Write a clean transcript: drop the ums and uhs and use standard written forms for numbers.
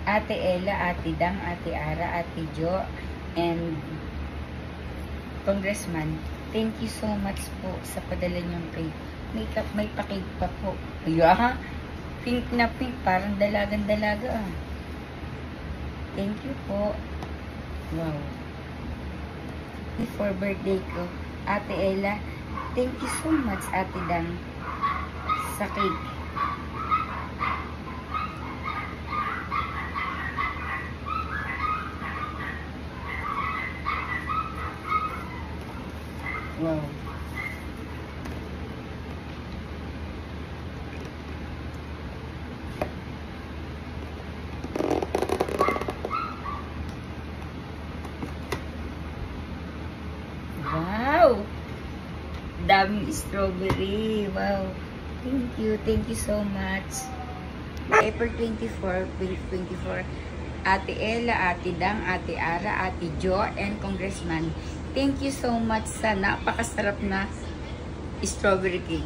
Ate Ella, Ate Dang, Ate Ara, Ate Jo, and Congressman, thank you so much po sa padala niyong cake. May pa-cake pa po. Yeah, pink na pink, parang dalagan-dalaga. Thank you po. Wow. For birthday ko, Ate Ella, thank you so much, Ate Dang, sa cake. Wow. Wow! Daming strawberry. Wow. Thank you so much. April 24, 2024. Ate Ella, Ate Dang, Ate Ara, Ate Jo, and Congressman, thank you so much sa napakasarap na strawberry cake.